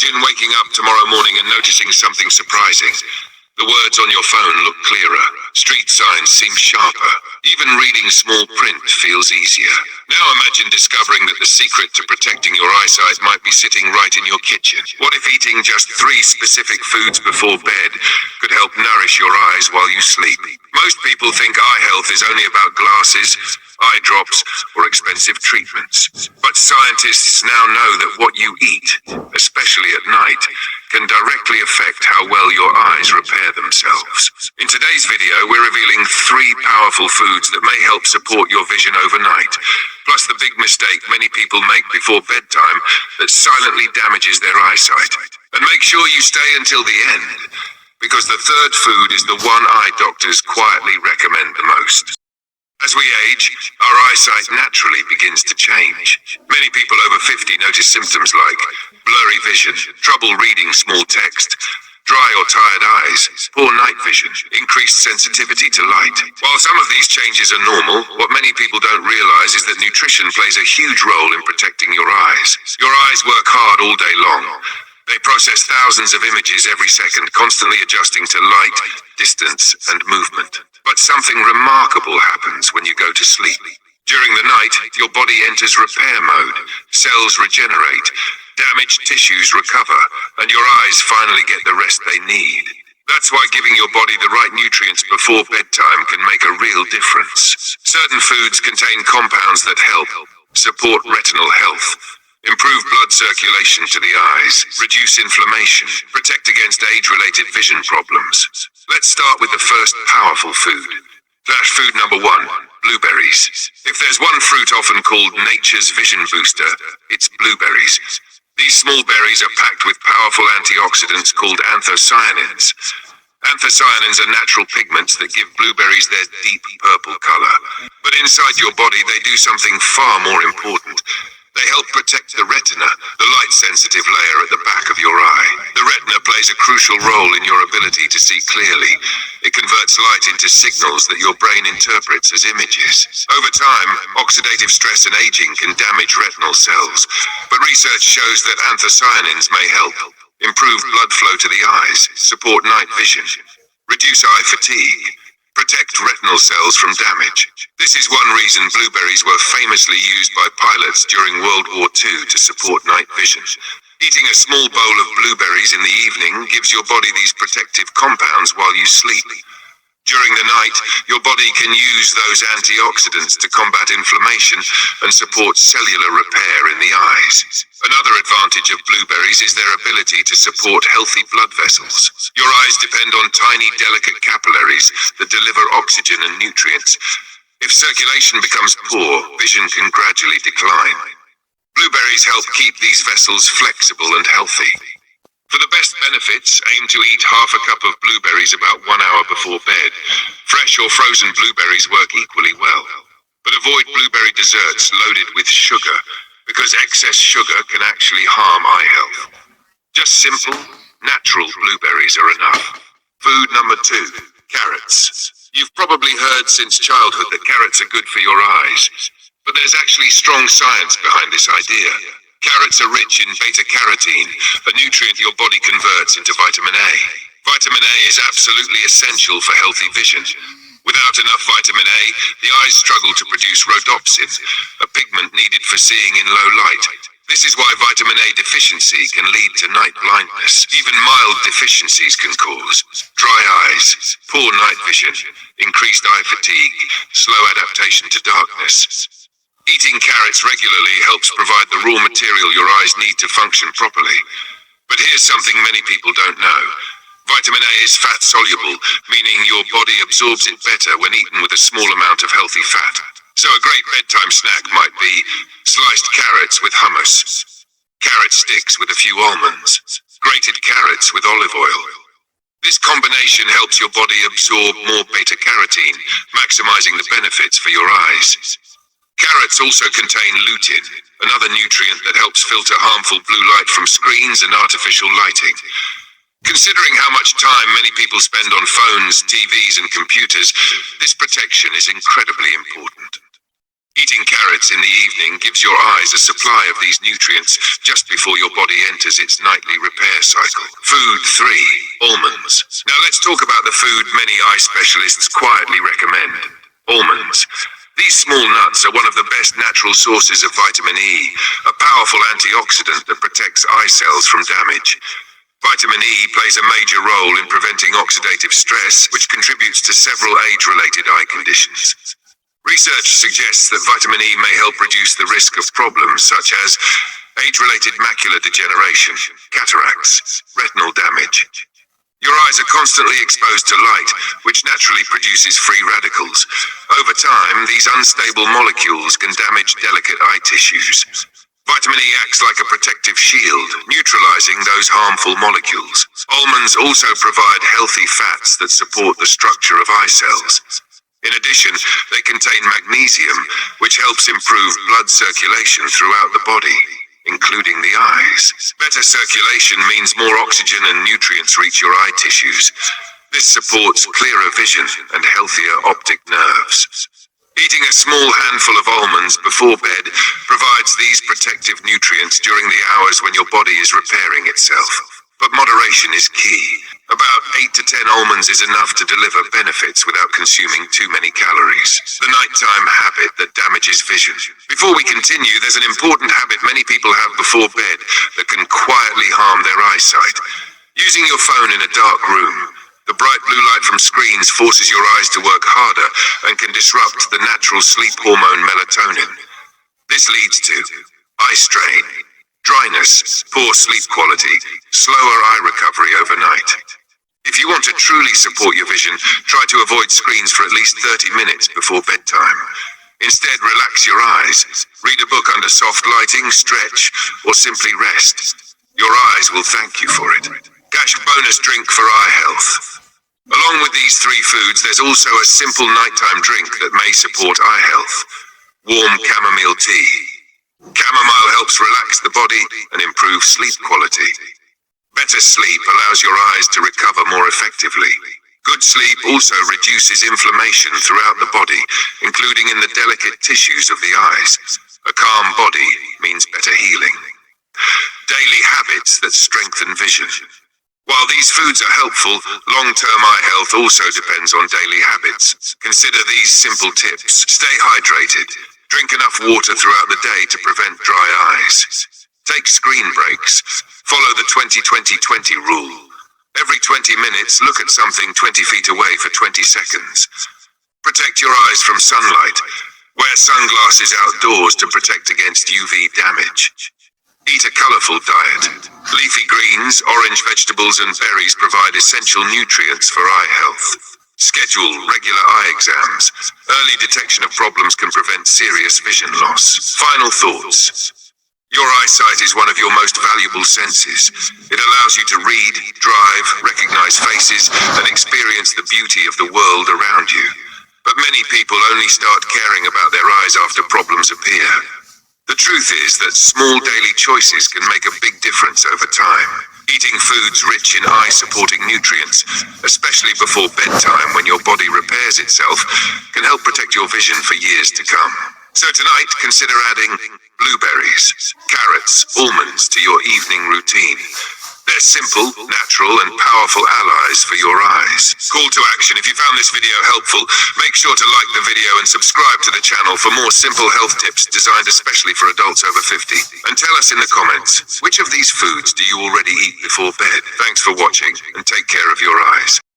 Imagine waking up tomorrow morning and noticing something surprising. The words on your phone look clearer. Street signs seem sharper. Even reading small print feels easier. Now imagine discovering that the secret to protecting your eyesight might be sitting right in your kitchen. What if eating just 3 specific foods before bed could help nourish your eyes while you sleep? Most people think eye health is only about glasses, eye drops, or expensive treatments. But scientists now know that what you eat, especially at night, can directly affect how well your eyes repair themselves. In today's video, we're revealing 3 powerful foods that may help support your vision overnight, plus the big mistake many people make before bedtime that silently damages their eyesight. And make sure you stay until the end, because the third food is the one eye doctors quietly recommend the most. As we age, our eyesight naturally begins to change. Many people over 50 notice symptoms like blurry vision, trouble reading small text, dry or tired eyes, poor night vision, increased sensitivity to light. While some of these changes are normal, what many people don't realize is that nutrition plays a huge role in protecting your eyes. Your eyes work hard all day long. They process thousands of images every second, constantly adjusting to light, distance, and movement. But something remarkable happens when you go to sleep. During the night, your body enters repair mode. Cells regenerate, damaged tissues recover, and your eyes finally get the rest they need. That's why giving your body the right nutrients before bedtime can make a real difference. Certain foods contain compounds that help support retinal health, improve blood circulation to the eyes, reduce inflammation, protect against age-related vision problems. Let's start with the first powerful food. Flash food number 1, blueberries. If there's one fruit often called nature's vision booster, it's blueberries. These small berries are packed with powerful antioxidants called anthocyanins. Anthocyanins are natural pigments that give blueberries their deep purple color. But inside your body, they do something far more important. They help protect the retina, the light-sensitive layer at the back of your eye. The retina plays a crucial role in your ability to see clearly. It converts light into signals that your brain interprets as images. Over time, oxidative stress and aging can damage retinal cells, but research shows that anthocyanins may help improve blood flow to the eyes, support night vision, reduce eye fatigue, protect retinal cells from damage. This is one reason blueberries were famously used by pilots during World War II to support night vision. Eating a small bowl of blueberries in the evening gives your body these protective compounds while you sleep. During the night, your body can use those antioxidants to combat inflammation and support cellular repair in the eyes. Another advantage of blueberries is their ability to support healthy blood vessels. Your eyes depend on tiny, delicate capillaries that deliver oxygen and nutrients. If circulation becomes poor, vision can gradually decline. Blueberries help keep these vessels flexible and healthy. For the best benefits, aim to eat half a cup of blueberries about 1 hour before bed. Fresh or frozen blueberries work equally well. But avoid blueberry desserts loaded with sugar, because excess sugar can actually harm eye health. Just simple, natural blueberries are enough. Food number 2, carrots. You've probably heard since childhood that carrots are good for your eyes, but there's actually strong science behind this idea. Carrots are rich in beta-carotene, a nutrient your body converts into vitamin A. Vitamin A is absolutely essential for healthy vision. Without enough vitamin A, the eyes struggle to produce rhodopsin, a pigment needed for seeing in low light. This is why vitamin A deficiency can lead to night blindness. Even mild deficiencies can cause dry eyes, poor night vision, increased eye fatigue, slow adaptation to darkness. Eating carrots regularly helps provide the raw material your eyes need to function properly. But here's something many people don't know. Vitamin A is fat-soluble, meaning your body absorbs it better when eaten with a small amount of healthy fat. So a great bedtime snack might be sliced carrots with hummus, carrot sticks with a few almonds, grated carrots with olive oil. This combination helps your body absorb more beta-carotene, maximizing the benefits for your eyes. Carrots also contain lutein, another nutrient that helps filter harmful blue light from screens and artificial lighting. Considering how much time many people spend on phones, TVs, and computers, this protection is incredibly important. Eating carrots in the evening gives your eyes a supply of these nutrients just before your body enters its nightly repair cycle. Food 3. Almonds. Now let's talk about the food many eye specialists quietly recommend. Almonds. These small nuts are one of the best natural sources of vitamin E, a powerful antioxidant that protects eye cells from damage. Vitamin E plays a major role in preventing oxidative stress, which contributes to several age-related eye conditions. Research suggests that vitamin E may help reduce the risk of problems such as age-related macular degeneration, cataracts, retinal damage. Your eyes are constantly exposed to light, which naturally produces free radicals. Over time, these unstable molecules can damage delicate eye tissues. Vitamin E acts like a protective shield, neutralizing those harmful molecules. Almonds also provide healthy fats that support the structure of eye cells. In addition, they contain magnesium, which helps improve blood circulation throughout the body, including the eyes. Better circulation means more oxygen and nutrients reach your eye tissues. This supports clearer vision and healthier optic nerves. Eating a small handful of almonds before bed provides these protective nutrients during the hours when your body is repairing itself. But moderation is key. About 8 to 10 almonds is enough to deliver benefits without consuming too many calories. The nighttime habit that damages vision. Before we continue, there's an important habit many people have before bed that can quietly harm their eyesight. Using your phone in a dark room. The bright blue light from screens forces your eyes to work harder and can disrupt the natural sleep hormone melatonin. This leads to eye strain, dryness, poor sleep quality, slower eye recovery overnight. If you want to truly support your vision, try to avoid screens for at least 30 minutes before bedtime. Instead, relax your eyes, read a book under soft lighting, stretch, or simply rest. Your eyes will thank you for it. Cash bonus drink for eye health. Along with these 3 foods, there's also a simple nighttime drink that may support eye health. Warm chamomile tea. Chamomile helps relax the body and improve sleep quality. Better sleep allows your eyes to recover more effectively. Good sleep also reduces inflammation throughout the body, including in the delicate tissues of the eyes. A calm body means better healing. Daily habits that strengthen vision. While these foods are helpful, long-term eye health also depends on daily habits. Consider these simple tips. Stay hydrated. Drink enough water throughout the day to prevent dry eyes. Take screen breaks. Follow the 20-20-20 rule. Every 20 minutes, look at something 20 feet away for 20 seconds. Protect your eyes from sunlight. Wear sunglasses outdoors to protect against UV damage. Eat a colorful diet. Leafy greens, orange vegetables, and berries provide essential nutrients for eye health. Schedule regular eye exams. Early detection of problems can prevent serious vision loss. Final thoughts. Your eyesight is one of your most valuable senses. It allows you to read, drive, recognize faces, and experience the beauty of the world around you. But many people only start caring about their eyes after problems appear. The truth is that small daily choices can make a big difference over time. Eating foods rich in eye-supporting nutrients, especially before bedtime when your body repairs itself, can help protect your vision for years to come. So tonight, consider adding blueberries, carrots, almonds to your evening routine. They're simple, natural, and powerful allies for your eyes. Call to action. If you found this video helpful, make sure to like the video and subscribe to the channel for more simple health tips designed especially for adults over 50. And tell us in the comments, which of these foods do you already eat before bed? Thanks for watching, and take care.